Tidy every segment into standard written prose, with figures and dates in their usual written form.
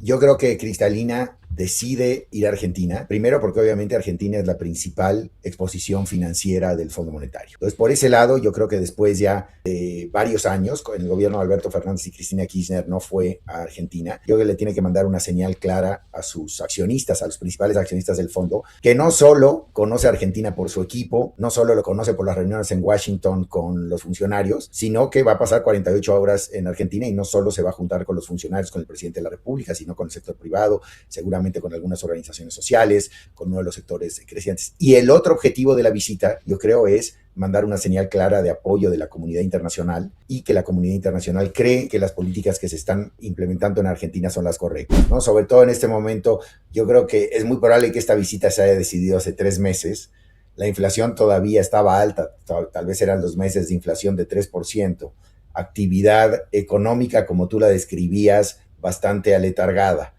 Yo creo que Cristalina decide ir a Argentina, primero porque obviamente Argentina es la principal exposición financiera del Fondo Monetario. Entonces, por ese lado, yo creo que después ya de varios años, con el gobierno de Alberto Fernández y Cristina Kirchner no fue a Argentina, yo creo que le tiene que mandar una señal clara a sus accionistas, a los principales accionistas del fondo, que no solo conoce a Argentina por su equipo, no solo lo conoce por las reuniones en Washington con los funcionarios, sino que va a pasar 48 horas en Argentina y no solo se va a juntar con los funcionarios, con el presidente de la República, sino con el sector privado, seguramente con algunas organizaciones sociales, con uno de los sectores crecientes. Y el otro objetivo de la visita, yo creo, es mandar una señal clara de apoyo de la comunidad internacional y que la comunidad internacional cree que las políticas que se están implementando en Argentina son las correctas, ¿no? Sobre todo en este momento, yo creo que es muy probable que esta visita se haya decidido hace 3 meses. La inflación todavía estaba alta, tal vez eran 2 meses de inflación de 3%, actividad económica, como tú la describías, bastante aletargada,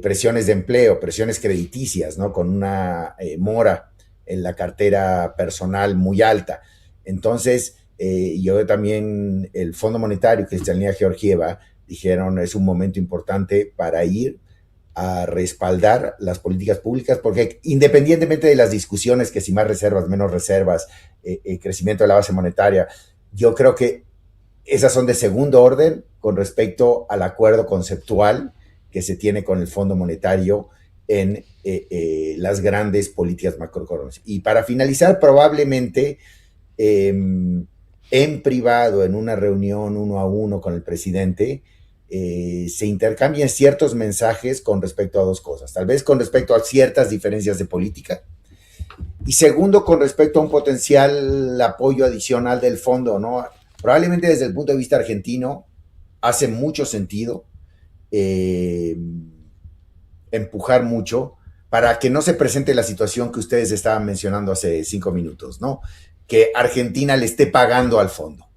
presiones de empleo, presiones crediticias, ¿no? Con una mora en la cartera personal muy alta. Entonces, yo también, el Fondo Monetario, Cristalina Georgieva, dijeron es un momento importante para ir a respaldar las políticas públicas, porque independientemente de las discusiones, que si más reservas, menos reservas, crecimiento de la base monetaria, yo creo que esas son de segundo orden con respecto al acuerdo conceptual que se tiene con el Fondo Monetario en las grandes políticas macroeconómicas. Y para finalizar, probablemente en privado, en una reunión uno a uno con el presidente, se intercambien ciertos mensajes con respecto a dos cosas. Tal vez con respecto a ciertas diferencias de política, y segundo, con respecto a un potencial apoyo adicional del fondo, ¿no? Probablemente desde el punto de vista argentino hace mucho sentido eh, empujar mucho para que no se presente la situación que ustedes estaban mencionando hace 5 minutos, ¿no? Que Argentina le esté pagando al fondo.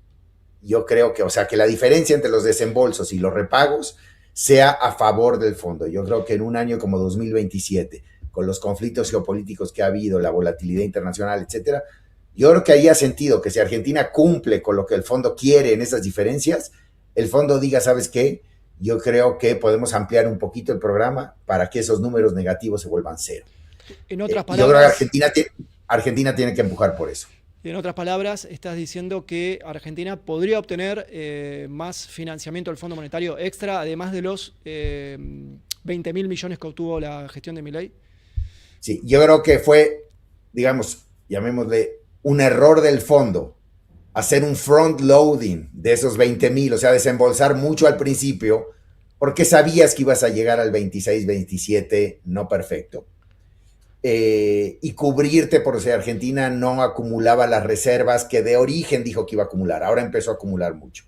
Yo creo que, o sea, que la diferencia entre los desembolsos y los repagos sea a favor del fondo. Yo creo que en un año como 2027, con los conflictos geopolíticos que ha habido, la volatilidad internacional, etcétera, yo creo que ahí ha sentido que si Argentina cumple con lo que el fondo quiere en esas diferencias, el fondo diga, ¿sabes qué? Yo creo que podemos ampliar un poquito el programa para que esos números negativos se vuelvan cero. En otras Y yo creo que palabras, Argentina tiene que empujar por eso. en otras palabras, estás diciendo que Argentina podría obtener más financiamiento del Fondo Monetario extra, además de los 20 mil millones que obtuvo la gestión de Milei. Sí, yo creo que fue, digamos, llamémosle, un error del fondo hacer un front loading de esos 20,000, o sea, desembolsar mucho al principio, porque sabías que ibas a llegar al 26, 27, no perfecto. Y cubrirte por si Argentina no acumulaba las reservas que de origen dijo que iba a acumular. Ahora empezó a acumular mucho.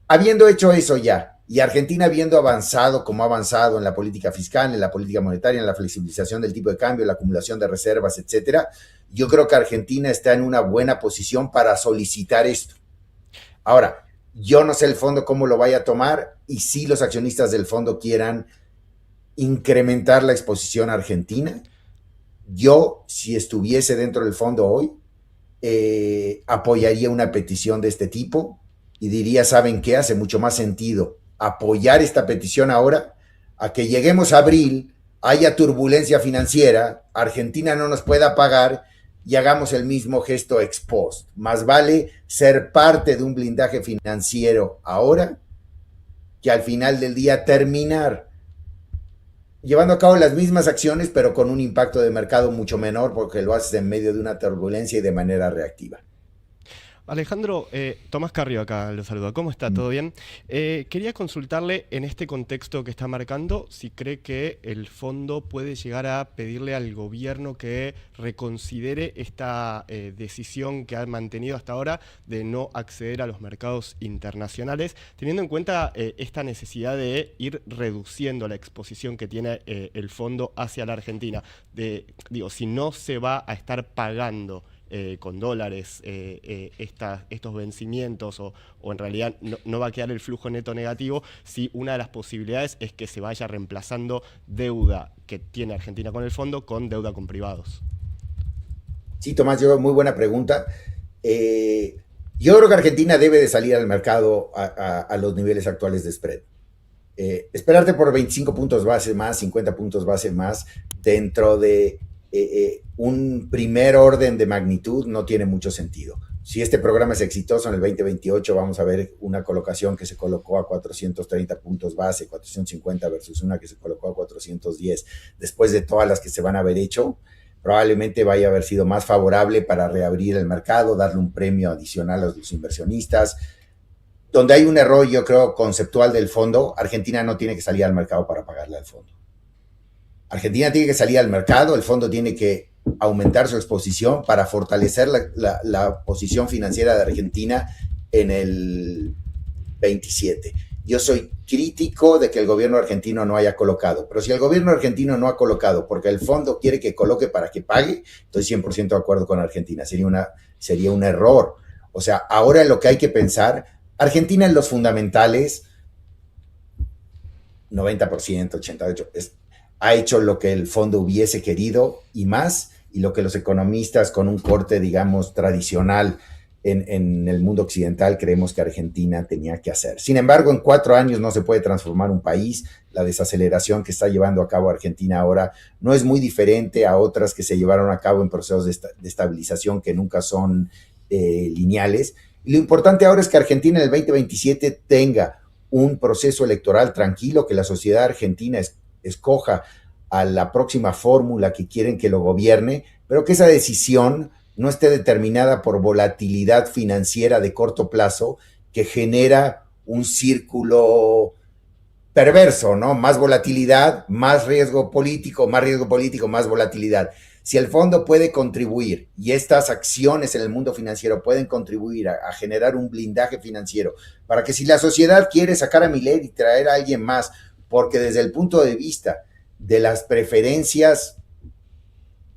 Habiendo hecho eso ya, y Argentina habiendo avanzado como ha avanzado en la política fiscal, en la política monetaria, en la flexibilización del tipo de cambio, la acumulación de reservas, etcétera, yo creo que Argentina está en una buena posición para solicitar esto. Ahora, yo no sé el fondo cómo lo vaya a tomar y si los accionistas del fondo quieran incrementar la exposición argentina. Yo, si estuviese dentro del fondo hoy, apoyaría una petición de este tipo y diría, ¿saben qué? Hace mucho más sentido apoyar esta petición ahora a que lleguemos a abril, haya turbulencia financiera, Argentina no nos pueda pagar y hagamos el mismo gesto ex post. Más vale ser parte de un blindaje financiero ahora que al final del día terminar llevando a cabo las mismas acciones, pero con un impacto de mercado mucho menor, porque lo haces en medio de una turbulencia y de manera reactiva. Alejandro, Tomás Carrio acá lo saluda. ¿Cómo está? ¿Todo bien? Quería consultarle en este contexto que está marcando si cree que el fondo puede llegar a pedirle al gobierno que reconsidere esta decisión que ha mantenido hasta ahora de no acceder a los mercados internacionales, teniendo en cuenta esta necesidad de ir reduciendo la exposición que tiene el fondo hacia la Argentina. Digo, si no se va a estar pagando con dólares estos vencimientos o en realidad no va a quedar el flujo neto negativo si una de las posibilidades es que se vaya reemplazando deuda que tiene Argentina con el fondo con deuda con privados. Sí, Tomás, muy buena pregunta. Yo creo que Argentina debe de salir al mercado a los niveles actuales de spread. Esperarte por 25 puntos base más, 50 puntos base más, dentro de un primer orden de magnitud no tiene mucho sentido. Si este programa es exitoso en el 2028, vamos a ver una colocación que se colocó a 430 puntos base, 450 versus una que se colocó a 410. Después de todas las que se van a haber hecho, probablemente vaya a haber sido más favorable para reabrir el mercado, darle un premio adicional a los inversionistas. Donde hay un error, yo creo, conceptual del fondo, Argentina no tiene que salir al mercado para pagarle al fondo. Argentina tiene que salir al mercado, el fondo tiene que aumentar su exposición para fortalecer la posición financiera de Argentina en el 27. Yo soy crítico de que el gobierno argentino no haya colocado, pero si el gobierno argentino no ha colocado porque el fondo quiere que coloque para que pague, estoy 100% de acuerdo con Argentina, sería un error. O sea, ahora lo que hay que pensar, Argentina en los fundamentales, 90%, 88%, ha hecho lo que el fondo hubiese querido y más, y lo que los economistas con un corte, digamos, tradicional en el mundo occidental creemos que Argentina tenía que hacer. Sin embargo, en 4 años no se puede transformar un país. La desaceleración que está llevando a cabo Argentina ahora no es muy diferente a otras que se llevaron a cabo en procesos de estabilización que nunca son lineales. Y lo importante ahora es que Argentina en el 2027 tenga un proceso electoral tranquilo, que la sociedad argentina escoja a la próxima fórmula que quieren que lo gobierne, pero que esa decisión no esté determinada por volatilidad financiera de corto plazo que genera un círculo perverso, ¿no? Más volatilidad, más riesgo político, más volatilidad. Si el fondo puede contribuir y estas acciones en el mundo financiero pueden contribuir a generar un blindaje financiero para que si la sociedad quiere sacar a Milei y traer a alguien más, porque desde el punto de vista de las preferencias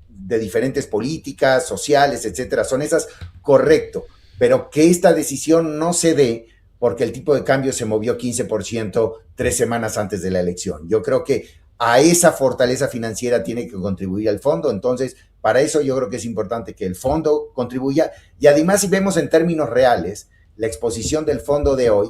de diferentes políticas, sociales, etcétera, son esas, correcto, pero que esta decisión no se dé porque el tipo de cambio se movió 15% 3 semanas antes de la elección. Yo creo que a esa fortaleza financiera tiene que contribuir el fondo, entonces para eso yo creo que es importante que el fondo contribuya, y además si vemos en términos reales, la exposición del fondo de hoy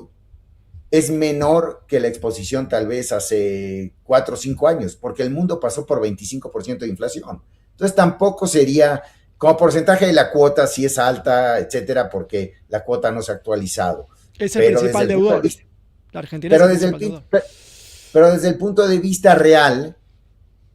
es menor que la exposición tal vez hace 4 o 5 años, porque el mundo pasó por 25% de inflación. Entonces tampoco sería, como porcentaje de la cuota, si es alta, etcétera, porque la cuota no se ha actualizado. Es el principal deudor. La Argentina es el principal deudor. Pero desde el punto de vista real,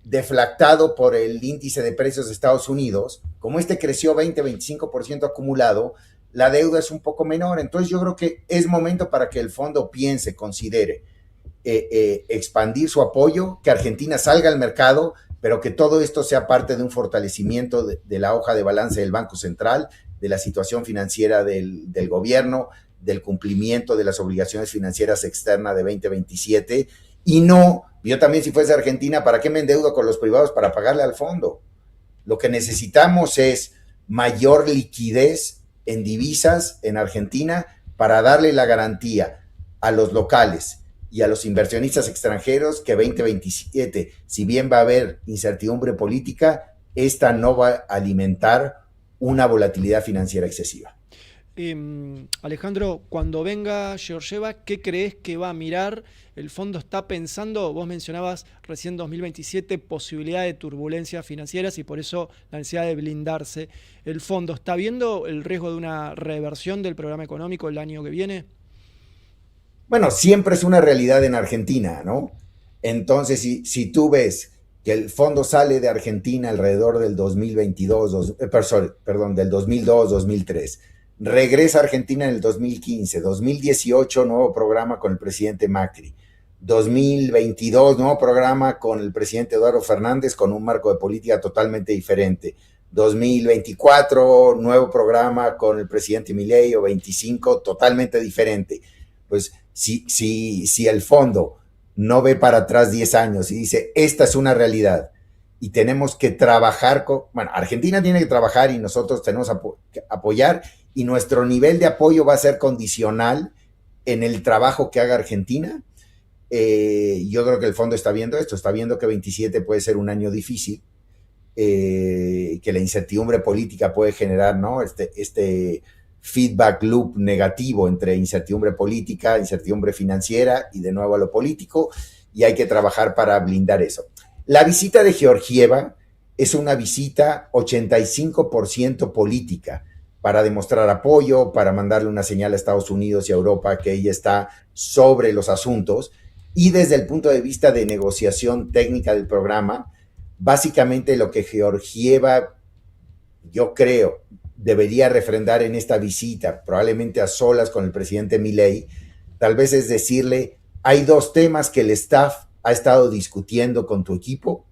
deflactado por el índice de precios de Estados Unidos, como este creció 20-25% acumulado, la deuda es un poco menor. Entonces yo creo que es momento para que el fondo piense, considere expandir su apoyo, que Argentina salga al mercado, pero que todo esto sea parte de un fortalecimiento de la hoja de balance del Banco Central, de la situación financiera del gobierno, del cumplimiento de las obligaciones financieras externas de 2027, y no, yo también si fuese Argentina, ¿para qué me endeudo con los privados para pagarle al fondo? Lo que necesitamos es mayor liquidez en divisas en Argentina para darle la garantía a los locales y a los inversionistas extranjeros que 2027, si bien va a haber incertidumbre política, esta no va a alimentar una volatilidad financiera excesiva. Alejandro, cuando venga Georgieva, ¿qué crees que va a mirar? El fondo está pensando, vos mencionabas recién 2027, posibilidad de turbulencias financieras y por eso la necesidad de blindarse. ¿El fondo está viendo el riesgo de una reversión del programa económico el año que viene? Bueno, siempre es una realidad en Argentina, ¿no? Entonces, si tú ves que el fondo sale de Argentina alrededor del 2022, del 2002, 2003, regresa a Argentina en el 2015, 2018, nuevo programa con el presidente Macri, 2022, nuevo programa con el presidente Eduardo Fernández con un marco de política totalmente diferente, 2024, nuevo programa con el presidente Milei, o 25, totalmente diferente. Pues si el fondo no ve para atrás 10 años y dice, esta es una realidad y tenemos que trabajar Argentina tiene que trabajar y nosotros tenemos que apoyar, y nuestro nivel de apoyo va a ser condicional en el trabajo que haga Argentina. Yo creo que el fondo está viendo esto, está viendo que 27 puede ser un año difícil, que la incertidumbre política puede generar, ¿no? este feedback loop negativo entre incertidumbre política, incertidumbre financiera y de nuevo a lo político, y hay que trabajar para blindar eso. La visita de Georgieva es una visita 85% política, para demostrar apoyo, para mandarle una señal a Estados Unidos y a Europa que ella está sobre los asuntos, y desde el punto de vista de negociación técnica del programa, básicamente lo que Georgieva, yo creo, debería refrendar en esta visita, probablemente a solas con el presidente Milei, tal vez es decirle, hay 2 temas que el staff ha estado discutiendo con tu equipo,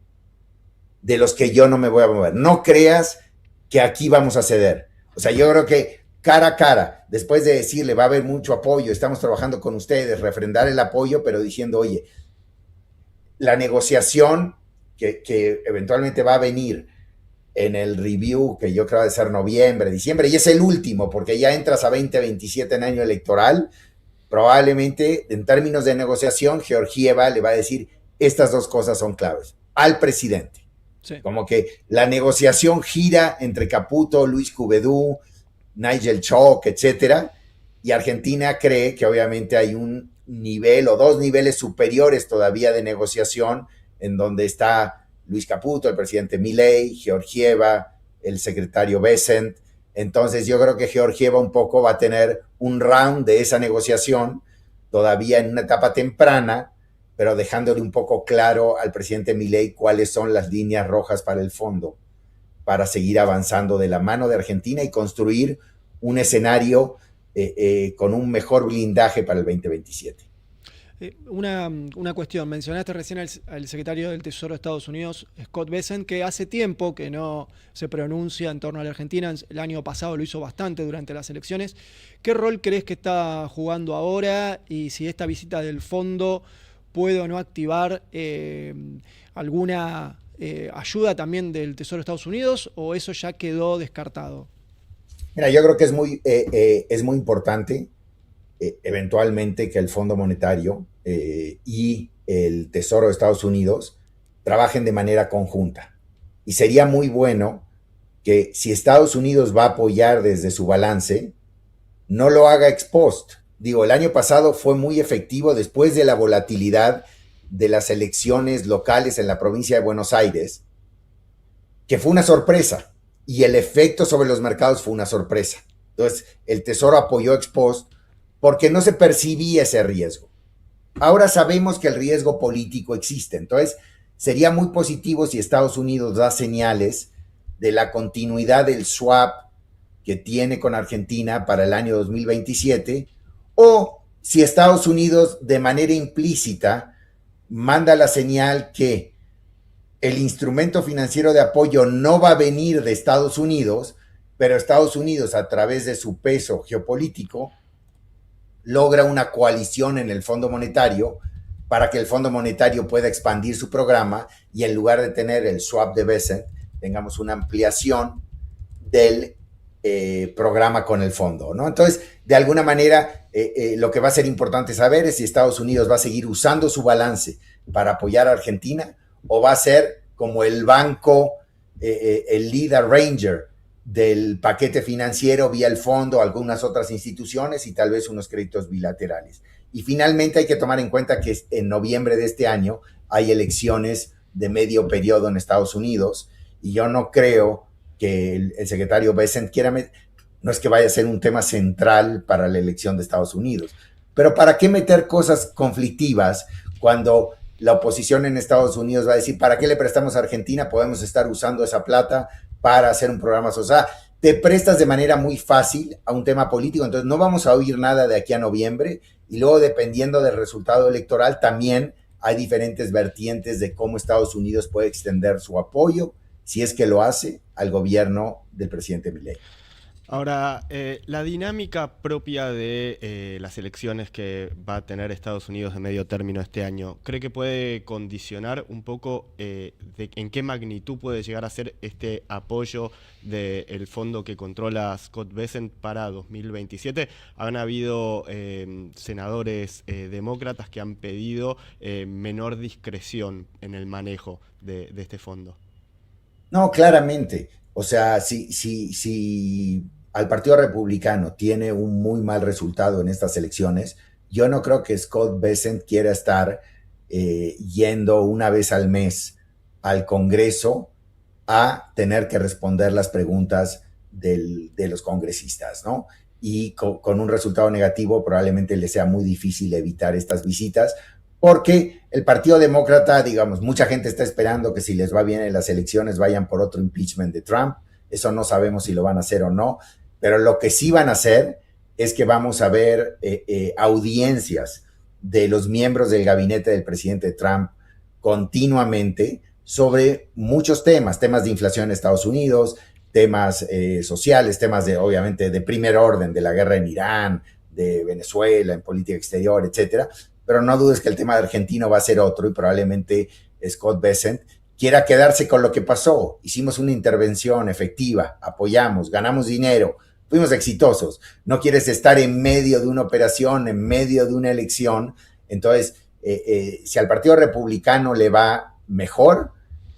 de los que yo no me voy a mover. No creas que aquí vamos a ceder. O sea, yo creo que cara a cara, después de decirle va a haber mucho apoyo, estamos trabajando con ustedes, refrendar el apoyo, pero diciendo, oye, la negociación que eventualmente va a venir en el review, que yo creo de ser noviembre, diciembre, y es el último, porque ya entras a 2027 en año electoral, probablemente en términos de negociación, Georgieva le va a decir, estas 2 cosas son claves, al presidente. Sí. Como que la negociación gira entre Caputo, Luis Cuvedú, Nigel Choc, etcétera, y Argentina cree que obviamente hay un nivel o 2 niveles superiores todavía de negociación en donde está Luis Caputo, el presidente Milei, Georgieva, el secretario Bessent. Entonces yo creo que Georgieva un poco va a tener un round de esa negociación todavía en una etapa temprana, pero dejándole un poco claro al presidente Milei cuáles son las líneas rojas para el fondo, para seguir avanzando de la mano de Argentina y construir un escenario con un mejor blindaje para el 2027. Una cuestión, mencionaste recién al secretario del Tesoro de Estados Unidos, Scott Bessent, que hace tiempo que no se pronuncia en torno a la Argentina. El año pasado lo hizo bastante durante las elecciones. ¿Qué rol crees que está jugando ahora y si esta visita del fondo puede o no activar alguna ayuda también del Tesoro de Estados Unidos, o eso ya quedó descartado? Mira, yo creo que es muy importante eventualmente que el Fondo Monetario y el Tesoro de Estados Unidos trabajen de manera conjunta. Y sería muy bueno que si Estados Unidos va a apoyar desde su balance, no lo haga ex post. Digo, el año pasado fue muy efectivo después de la volatilidad de las elecciones locales en la provincia de Buenos Aires, que fue una sorpresa, y el efecto sobre los mercados fue una sorpresa. Entonces, el Tesoro apoyó ex post porque no se percibía ese riesgo. Ahora sabemos que el riesgo político existe, entonces sería muy positivo si Estados Unidos da señales de la continuidad del swap que tiene con Argentina para el año 2027, o si Estados Unidos de manera implícita manda la señal que el instrumento financiero de apoyo no va a venir de Estados Unidos, pero Estados Unidos, a través de su peso geopolítico, logra una coalición en el Fondo Monetario para que el Fondo Monetario pueda expandir su programa y en lugar de tener el swap de Bessent, tengamos una ampliación del programa con el fondo, ¿no? Entonces, de alguna manera, lo que va a ser importante saber es si Estados Unidos va a seguir usando su balance para apoyar a Argentina o va a ser como el banco, el lead arranger del paquete financiero vía el fondo, algunas otras instituciones y tal vez unos créditos bilaterales. Y finalmente hay que tomar en cuenta que en noviembre de este año hay elecciones de medio periodo en Estados Unidos y yo no creo que el secretario Bessent quiera, no es que vaya a ser un tema central para la elección de Estados Unidos, pero ¿para qué meter cosas conflictivas cuando la oposición en Estados Unidos va a decir, ¿para qué le prestamos a Argentina? Podemos estar usando esa plata para hacer un programa social. Te prestas de manera muy fácil a un tema político, entonces no vamos a oír nada de aquí a noviembre y luego dependiendo del resultado electoral también hay diferentes vertientes de cómo Estados Unidos puede extender su apoyo, si es que lo hace, al gobierno del presidente Milei. Ahora, la dinámica propia de las elecciones que va a tener Estados Unidos de medio término este año, ¿cree que puede condicionar un poco en qué magnitud puede llegar a ser este apoyo del fondo que controla Scott Bessent para 2027? Han habido senadores demócratas que han pedido menor discreción en el manejo de este fondo. No, claramente. O sea, si al Partido Republicano tiene un muy mal resultado en estas elecciones, yo no creo que Scott Bessent quiera estar yendo una vez al mes al Congreso a tener que responder las preguntas de los congresistas, ¿no? Y con un resultado negativo probablemente le sea muy difícil evitar estas visitas, porque el Partido Demócrata, digamos, mucha gente está esperando que si les va bien en las elecciones vayan por otro impeachment de Trump. Eso no sabemos si lo van a hacer o no, pero lo que sí van a hacer es que vamos a ver audiencias de los miembros del gabinete del presidente Trump continuamente sobre muchos temas de inflación en Estados Unidos, temas sociales, temas obviamente, de primer orden, de la guerra en Irán, de Venezuela, en política exterior, etcétera. Pero no dudes que el tema de Argentina va a ser otro y probablemente Scott Bessent quiera quedarse con lo que pasó. Hicimos una intervención efectiva, apoyamos, ganamos dinero, fuimos exitosos. No quieres estar en medio de una operación, en medio de una elección. Entonces, si al Partido Republicano le va mejor,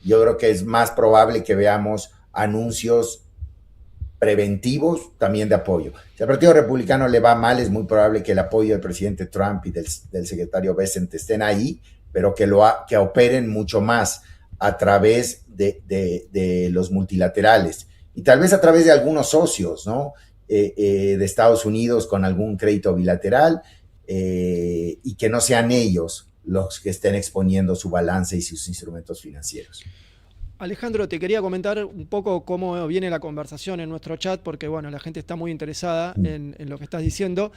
yo creo que es más probable que veamos anuncios preventivos también de apoyo. Si al Partido Republicano le va mal, es muy probable que el apoyo del presidente Trump y del secretario Bessent estén ahí, pero que operen mucho más a través de los multilaterales y tal vez a través de algunos socios, ¿no? De Estados Unidos con algún crédito bilateral, y que no sean ellos los que estén exponiendo su balance y sus instrumentos financieros. Alejandro, te quería comentar un poco cómo viene la conversación en nuestro chat, porque bueno, la gente está muy interesada en lo que estás diciendo.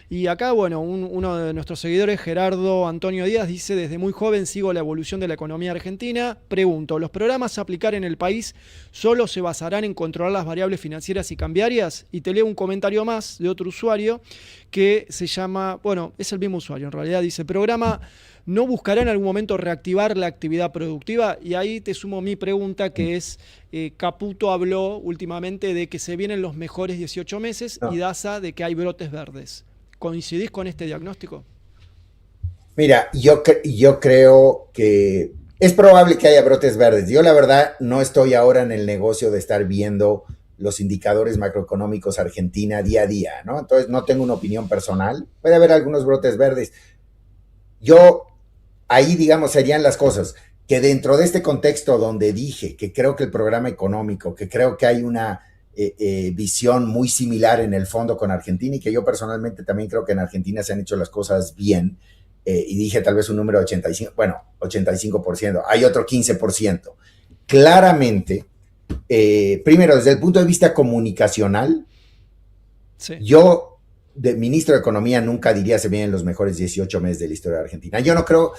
Y acá, bueno, uno de nuestros seguidores, Gerardo Antonio Díaz, dice: desde muy joven sigo la evolución de la economía argentina. Pregunto, ¿los programas a aplicar en el país solo se basarán en controlar las variables financieras y cambiarias? Y te leo un comentario más de otro usuario que se llama, bueno, es el mismo usuario en realidad, dice: programa ¿no buscará en algún momento reactivar la actividad productiva? Y ahí te sumo mi pregunta, que es, Caputo habló últimamente de que se vienen los mejores 18 meses y Daza de que hay brotes verdes. ¿Coincidís con este diagnóstico? Mira, yo creo que es probable que haya brotes verdes. Yo la verdad no estoy ahora en el negocio de estar viendo los indicadores macroeconómicos Argentina día a día, ¿no? Entonces no tengo una opinión personal. Puede haber algunos brotes verdes. Ahí, digamos, serían las cosas que dentro de este contexto donde dije que creo que el programa económico, que creo que hay una visión muy similar en el fondo con Argentina y que yo personalmente también creo que en Argentina se han hecho las cosas bien, y dije tal vez un número de 85%, hay otro 15%. Claramente, primero, desde el punto de vista comunicacional, sí. Yo, de ministro de Economía, nunca diría se vienen los mejores 18 meses de la historia de Argentina. Yo no creo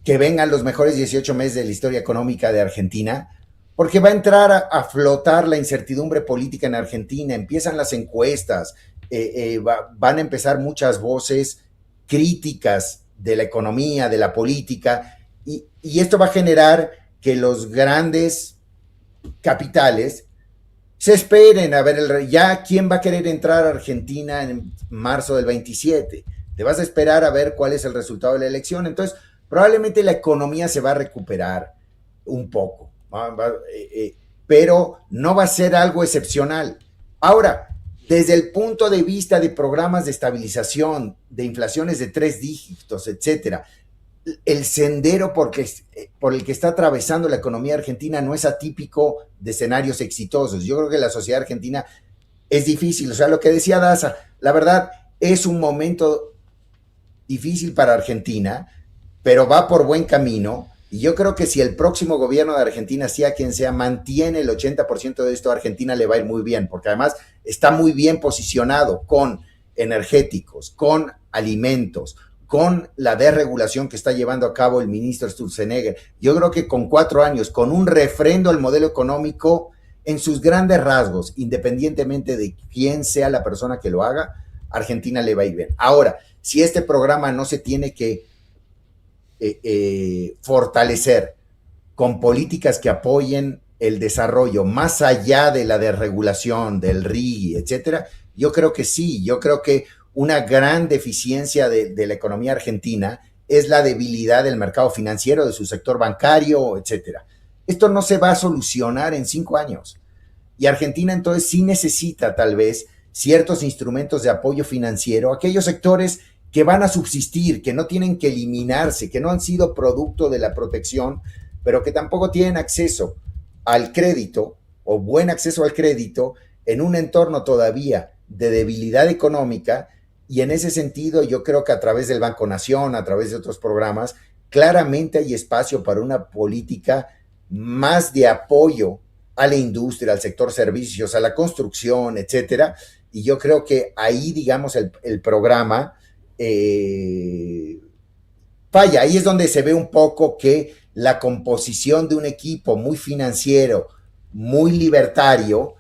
que vengan los mejores 18 meses de la historia económica de Argentina, porque va a entrar a flotar la incertidumbre política en Argentina. Empiezan las encuestas, van a empezar muchas voces críticas de la economía, de la política, y esto va a generar que los grandes capitales se esperen a ver ya quién va a querer entrar a Argentina en marzo del 27. Te vas a esperar a ver cuál es el resultado de la elección. Entonces, probablemente la economía se va a recuperar un poco, pero no va a ser algo excepcional. Ahora, desde el punto de vista de programas de estabilización, de inflaciones de 3 dígitos, etcétera, el sendero por el que está atravesando la economía argentina no es atípico de escenarios exitosos. Yo creo que la sociedad argentina es difícil. O sea, lo que decía Daza, la verdad es un momento difícil para Argentina, pero va por buen camino. Y yo creo que si el próximo gobierno de Argentina, sea quien sea, mantiene el 80% de esto, a Argentina le va a ir muy bien, porque además está muy bien posicionado con energéticos, con alimentos, con la desregulación que está llevando a cabo el ministro Sturzenegger. Yo creo que con 4 años, con un refrendo al modelo económico en sus grandes rasgos, independientemente de quién sea la persona que lo haga, Argentina le va a ir bien. Ahora, si este programa no se tiene que fortalecer con políticas que apoyen el desarrollo más allá de la desregulación, del RIGI, etcétera, yo creo que sí. Yo creo que una gran deficiencia de la economía argentina es la debilidad del mercado financiero, de su sector bancario, etcétera. Esto no se va a solucionar en 5 años. Y Argentina entonces sí necesita tal vez ciertos instrumentos de apoyo financiero, aquellos sectores que van a subsistir, que no tienen que eliminarse, que no han sido producto de la protección, pero que tampoco tienen acceso al crédito o buen acceso al crédito en un entorno todavía de debilidad económica. Y en ese sentido yo creo que a través del Banco Nación, a través de otros programas, claramente hay espacio para una política más de apoyo a la industria, al sector servicios, a la construcción, etcétera. Y yo creo que ahí, digamos, el programa falla. Ahí es donde se ve un poco que la composición de un equipo muy financiero, muy libertario,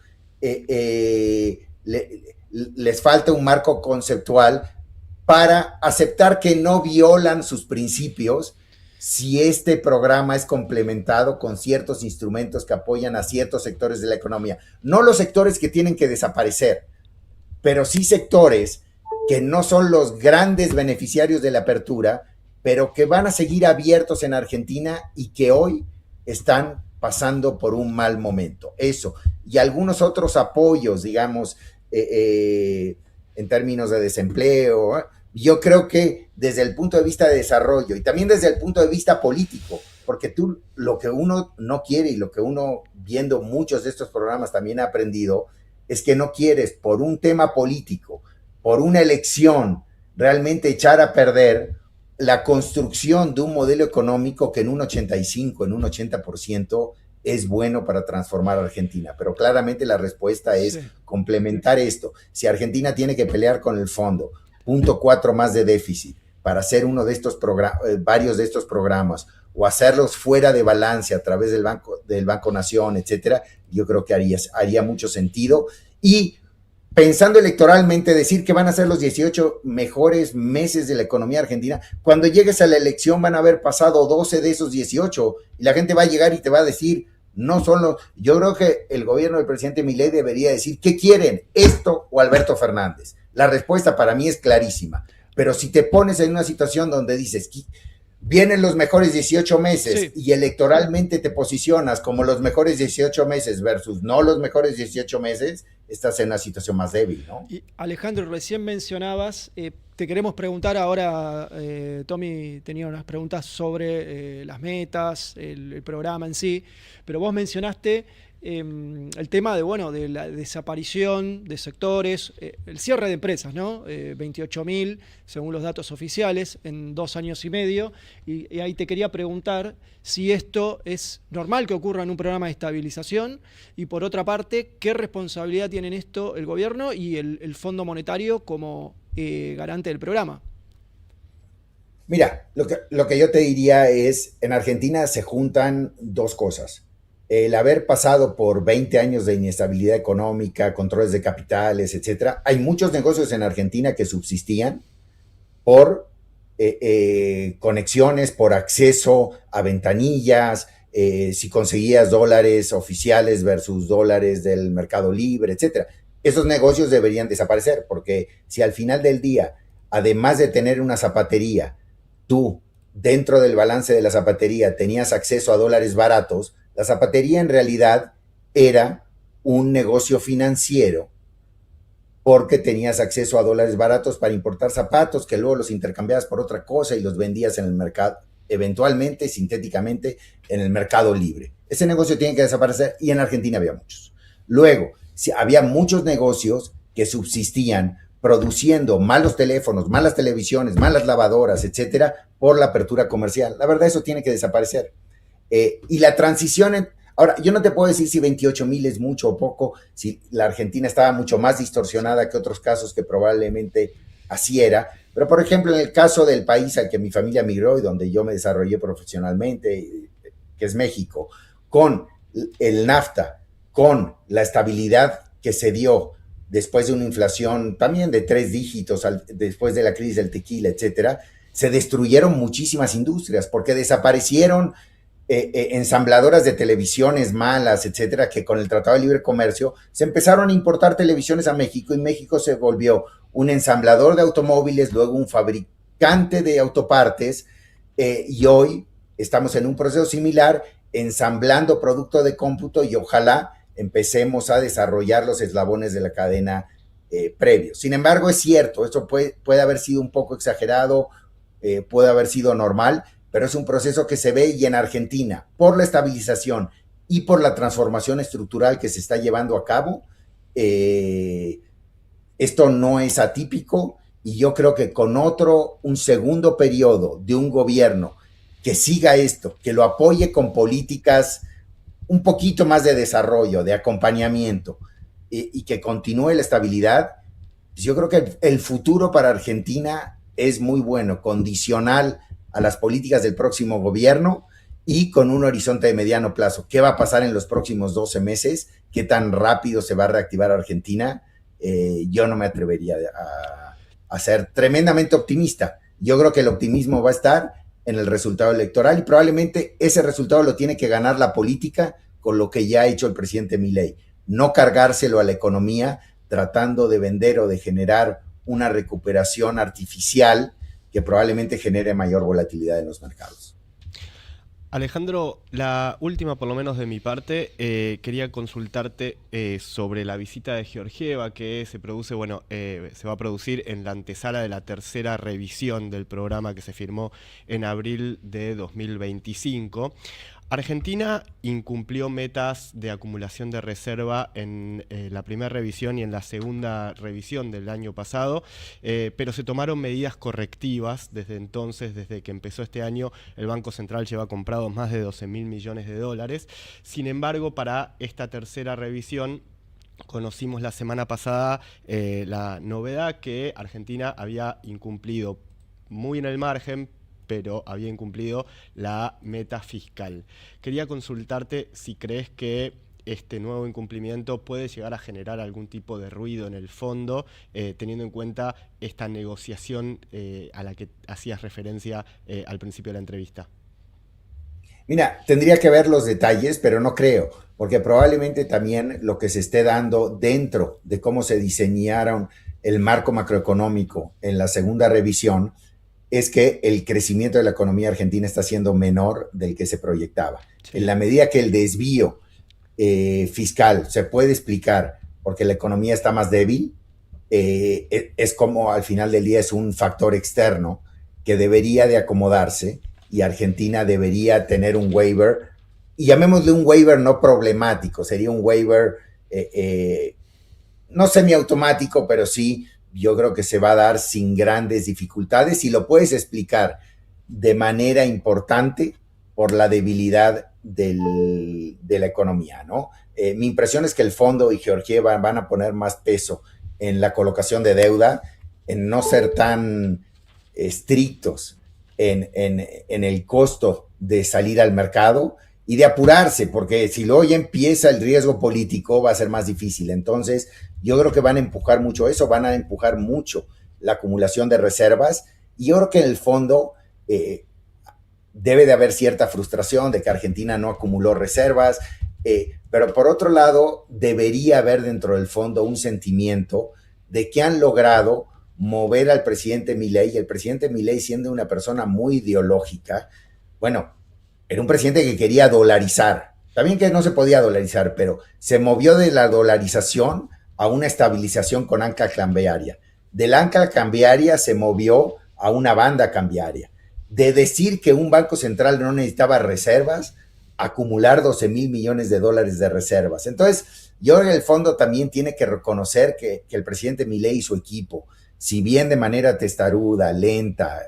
les falta un marco conceptual para aceptar que no violan sus principios si este programa es complementado con ciertos instrumentos que apoyan a ciertos sectores de la economía. No los sectores que tienen que desaparecer, pero sí sectores que no son los grandes beneficiarios de la apertura, pero que van a seguir abiertos en Argentina y que hoy están pasando por un mal momento. Eso. Y algunos otros apoyos, digamos, en términos de desempleo, yo creo que desde el punto de vista de desarrollo y también desde el punto de vista político, porque tú lo que uno no quiere y lo que uno viendo muchos de estos programas también ha aprendido es que no quieres por un tema político, por una elección, realmente echar a perder la construcción de un modelo económico que en un 85, en un 80% es bueno para transformar a Argentina. Pero claramente la respuesta es complementar esto. Si Argentina tiene que pelear con el fondo, 0.4 más de déficit para hacer uno de estos varios de estos programas o hacerlos fuera de balance a través del Banco Nación, etcétera, yo creo que haría mucho sentido. Y pensando electoralmente, decir que van a ser los 18 mejores meses de la economía argentina, cuando llegues a la elección van a haber pasado 12 de esos 18 y la gente va a llegar y te va a decir, no son los... Yo creo que el gobierno del presidente Milei debería decir, ¿qué quieren? ¿Esto o Alberto Fernández? La respuesta para mí es clarísima, pero si te pones en una situación donde dices, vienen los mejores 18 meses y electoralmente te posicionas como los mejores 18 meses versus no los mejores 18 meses, estás en una situación más débil, ¿no? Y Alejandro, recién mencionabas, te queremos preguntar ahora, Tommy tenía unas preguntas sobre las metas, el programa en sí, pero vos mencionaste el tema de la desaparición de sectores, el cierre de empresas, ¿no? 28.000, según los datos oficiales, en 2 años y medio. Y ahí te quería preguntar si esto es normal que ocurra en un programa de estabilización y, por otra parte, ¿qué responsabilidad tiene en esto el gobierno y el Fondo Monetario como garante del programa? Mira, lo que yo te diría es, en Argentina se juntan dos cosas. El haber pasado por 20 años de inestabilidad económica, controles de capitales, etcétera. Hay muchos negocios en Argentina que subsistían por conexiones, por acceso a ventanillas, si conseguías dólares oficiales versus dólares del mercado libre, etcétera. Esos negocios deberían desaparecer, porque si al final del día, además de tener una zapatería, tú, dentro del balance de la zapatería, tenías acceso a dólares baratos, la zapatería en realidad era un negocio financiero porque tenías acceso a dólares baratos para importar zapatos que luego los intercambiabas por otra cosa y los vendías en el mercado, eventualmente, sintéticamente, en el mercado libre. Ese negocio tiene que desaparecer y en Argentina había muchos. Luego, había muchos negocios que subsistían produciendo malos teléfonos, malas televisiones, malas lavadoras, etcétera, por la apertura comercial. La verdad, eso tiene que desaparecer. Y la transición, ahora, yo no te puedo decir si 28.000 es mucho o poco, si la Argentina estaba mucho más distorsionada que otros casos que probablemente así era, pero por ejemplo, en el caso del país al que mi familia migró y donde yo me desarrollé profesionalmente, que es México, con el NAFTA, con la estabilidad que se dio después de una inflación también de 3 dígitos, después de la crisis del tequila, etcétera, se destruyeron muchísimas industrias porque desaparecieron ensambladoras de televisiones malas, etcétera, que con el Tratado de Libre Comercio se empezaron a importar televisiones a México y México se volvió un ensamblador de automóviles, luego un fabricante de autopartes y hoy estamos en un proceso similar ensamblando producto de cómputo y ojalá empecemos a desarrollar los eslabones de la cadena previos. Sin embargo, es cierto, esto puede haber sido un poco exagerado, puede haber sido normal, pero es un proceso que se ve, y en Argentina, por la estabilización y por la transformación estructural que se está llevando a cabo, esto no es atípico, y yo creo que con un segundo periodo de un gobierno que siga esto, que lo apoye con políticas un poquito más de desarrollo, de acompañamiento, y que continúe la estabilidad, pues yo creo que el futuro para Argentina es muy bueno, condicional a las políticas del próximo gobierno y con un horizonte de mediano plazo. ¿Qué va a pasar en los próximos 12 meses? ¿Qué tan rápido se va a reactivar Argentina? Yo no me atrevería a ser tremendamente optimista. Yo creo que el optimismo va a estar en el resultado electoral, y probablemente ese resultado lo tiene que ganar la política con lo que ya ha hecho el presidente Milei. No cargárselo a la economía tratando de vender o de generar una recuperación artificial que probablemente genere mayor volatilidad en los mercados. Alejandro, la última, por lo menos de mi parte, quería consultarte sobre la visita de Georgieva que se va a producir en la antesala de la tercera revisión del programa que se firmó en abril de 2025. Argentina incumplió metas de acumulación de reserva en la primera revisión y en la segunda revisión del año pasado, pero se tomaron medidas correctivas desde entonces. Desde que empezó este año, el Banco Central lleva comprado más de 12.000 millones de dólares. Sin embargo, para esta tercera revisión, conocimos la semana pasada la novedad que Argentina había incumplido muy en el margen, pero había incumplido la meta fiscal. Quería consultarte si crees que este nuevo incumplimiento puede llegar a generar algún tipo de ruido en el fondo, teniendo en cuenta esta negociación a la que hacías referencia al principio de la entrevista. Mira, tendría que ver los detalles, pero no creo, porque probablemente también lo que se esté dando dentro de cómo se diseñaron el marco macroeconómico en la segunda revisión es que el crecimiento de la economía argentina está siendo menor del que se proyectaba. Sí. En la medida que el desvío fiscal se puede explicar porque la economía está más débil, es como al final del día es un factor externo que debería de acomodarse, y Argentina debería tener un waiver, y llamémosle un waiver no problemático, sería un waiver no semiautomático, pero sí, yo creo que se va a dar sin grandes dificultades, y lo puedes explicar de manera importante por la debilidad de la economía, ¿no? Mi impresión es que el fondo y Georgieva van a poner más peso en la colocación de deuda, en no ser tan estrictos en el costo de salir al mercado y de apurarse, porque si luego ya empieza el riesgo político va a ser más difícil. Entonces yo creo que van a empujar mucho eso, van a empujar mucho la acumulación de reservas, y yo creo que en el fondo debe de haber cierta frustración de que Argentina no acumuló reservas, pero por otro lado debería haber dentro del fondo un sentimiento de que han logrado mover al presidente Milei, y el presidente Milei, siendo una persona muy ideológica, bueno, era un presidente que quería dolarizar, también que no se podía dolarizar, pero se movió de la dolarización a una estabilización con ancla cambiaria. Del ancla cambiaria se movió a una banda cambiaria. De decir que un banco central no necesitaba reservas, acumular 12.000 millones de dólares de reservas. Entonces, yo en el fondo también tiene que reconocer que el presidente Milei y su equipo, si bien de manera testaruda, lenta,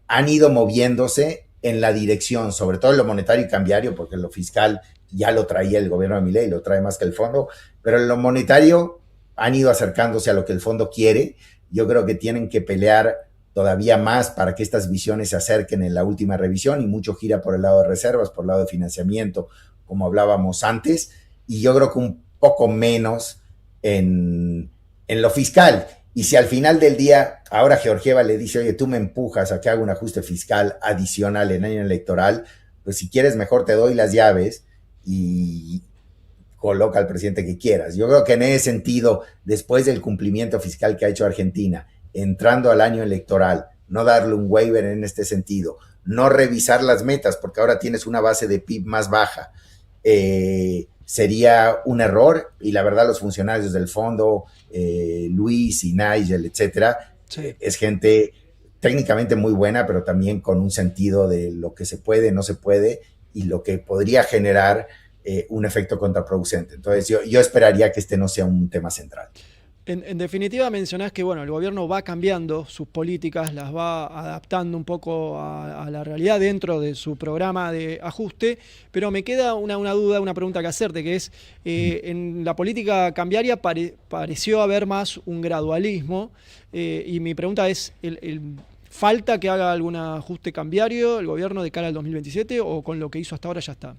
han ido moviéndose en la dirección, sobre todo en lo monetario y cambiario, porque en lo fiscal ya lo traía el gobierno de Milei, lo trae más que el fondo, pero en lo monetario han ido acercándose a lo que el fondo quiere. Yo creo que tienen que pelear todavía más para que estas visiones se acerquen en la última revisión, y mucho gira por el lado de reservas, por el lado de financiamiento, como hablábamos antes, y yo creo que un poco menos en lo fiscal. Y si al final del día ahora Georgieva le dice, oye, tú me empujas a que haga un ajuste fiscal adicional en año electoral, pues si quieres mejor te doy las llaves y coloca al presidente que quieras. Yo creo que en ese sentido, después del cumplimiento fiscal que ha hecho Argentina, entrando al año electoral, no darle un waiver en este sentido, no revisar las metas porque ahora tienes una base de PIB más baja, sería un error, y la verdad los funcionarios del fondo, Luis y Nigel, etcétera, Sí. es gente técnicamente muy buena, pero también con un sentido de lo que se puede, no se puede, y lo que podría generar un efecto contraproducente. Entonces yo esperaría que este no sea un tema central. En definitiva, mencionás que bueno, el gobierno va cambiando sus políticas, las va adaptando un poco a la realidad dentro de su programa de ajuste, pero me queda una duda, una pregunta que hacerte, que es, en la política cambiaria pareció haber más un gradualismo, y mi pregunta es, ¿falta que haga algún ajuste cambiario el gobierno de cara al 2027 o con lo que hizo hasta ahora ya está?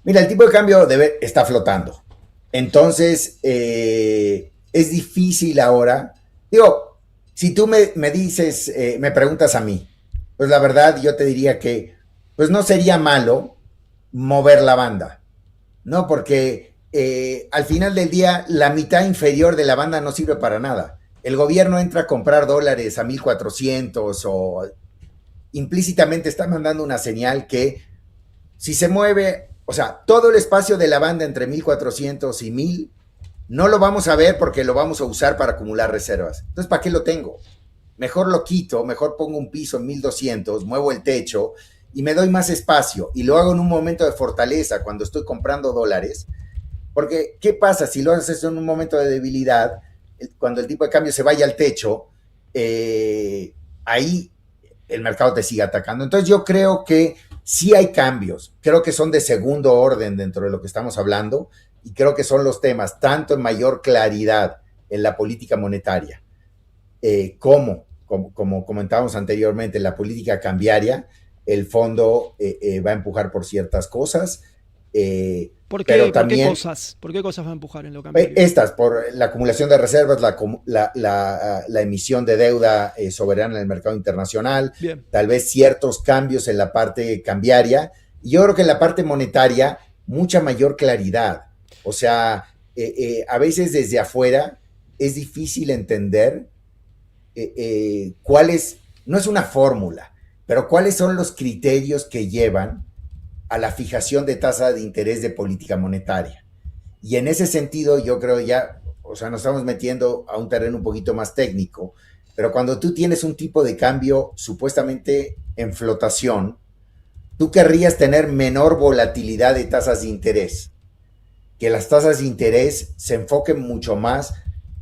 Mira, el tipo de cambio está flotando. Entonces, es difícil ahora. Digo, si tú me dices, me preguntas a mí, pues la verdad yo te diría que pues no sería malo mover la banda, ¿no? Porque al final del día la mitad inferior de la banda no sirve para nada. El gobierno entra a comprar dólares a 1,400 o implícitamente está mandando una señal que si se mueve, o sea, todo el espacio de la banda entre 1,400 y 1,000, no lo vamos a ver porque lo vamos a usar para acumular reservas. Entonces, ¿para qué lo tengo? Mejor lo quito, mejor pongo un piso en 1,200, muevo el techo y me doy más espacio y lo hago en un momento de fortaleza cuando estoy comprando dólares. Porque, ¿qué pasa si lo haces en un momento de debilidad? Cuando el tipo de cambio se vaya al techo, ahí el mercado te sigue atacando. Entonces yo creo que sí hay cambios, creo que son de segundo orden dentro de lo que estamos hablando y creo que son los temas tanto en mayor claridad en la política monetaria como comentábamos anteriormente, en la política cambiaria. El fondo va a empujar por ciertas cosas, pero también ¿Por qué cosas va a empujar en lo cambiario? estas, por la acumulación de reservas, la emisión de deuda soberana en el mercado internacional, Bien. tal vez ciertos cambios en la parte cambiaria, y yo creo que en la parte monetaria, mucha mayor claridad. O sea, a veces desde afuera es difícil entender cuáles, no es una fórmula, pero cuáles son los criterios que llevan a la fijación de tasa de interés de política monetaria. Y en ese sentido yo creo ya, o sea, nos estamos metiendo a un terreno un poquito más técnico, pero cuando tú tienes un tipo de cambio supuestamente en flotación, tú querrías tener menor volatilidad de tasas de interés, que las tasas de interés se enfoquen mucho más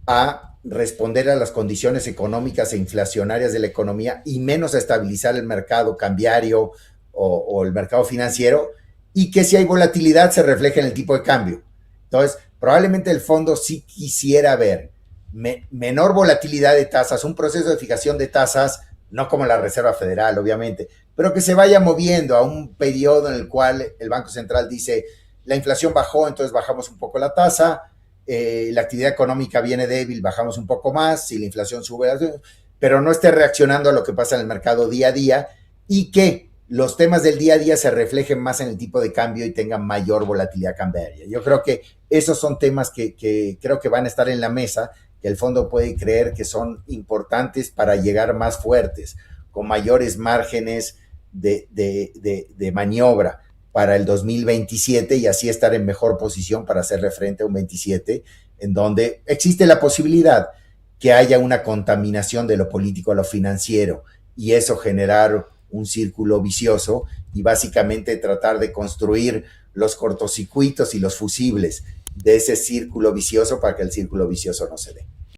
a responder a las condiciones económicas e inflacionarias de la economía y menos a estabilizar el mercado cambiario o el mercado financiero, y que si hay volatilidad se refleje en el tipo de cambio. Entonces, probablemente el fondo sí quisiera ver menor volatilidad de tasas, un proceso de fijación de tasas, no como la Reserva Federal, obviamente, pero que se vaya moviendo a un periodo en el cual el Banco Central dice, la inflación bajó, entonces bajamos un poco la tasa, la actividad económica viene débil, bajamos un poco más, si la inflación sube, pero no esté reaccionando a lo que pasa en el mercado día a día, y que los temas del día a día se reflejen más en el tipo de cambio y tengan mayor volatilidad cambiaria. Yo creo que esos son temas que creo que van a estar en la mesa, que el fondo puede creer que son importantes para llegar más fuertes, con mayores márgenes de maniobra para el 2027 y así estar en mejor posición para hacerle frente a un 27, en donde existe la posibilidad que haya una contaminación de lo político a lo financiero y eso generar un círculo vicioso y básicamente tratar de construir los cortocircuitos y los fusibles de ese círculo vicioso para que el círculo vicioso no se dé.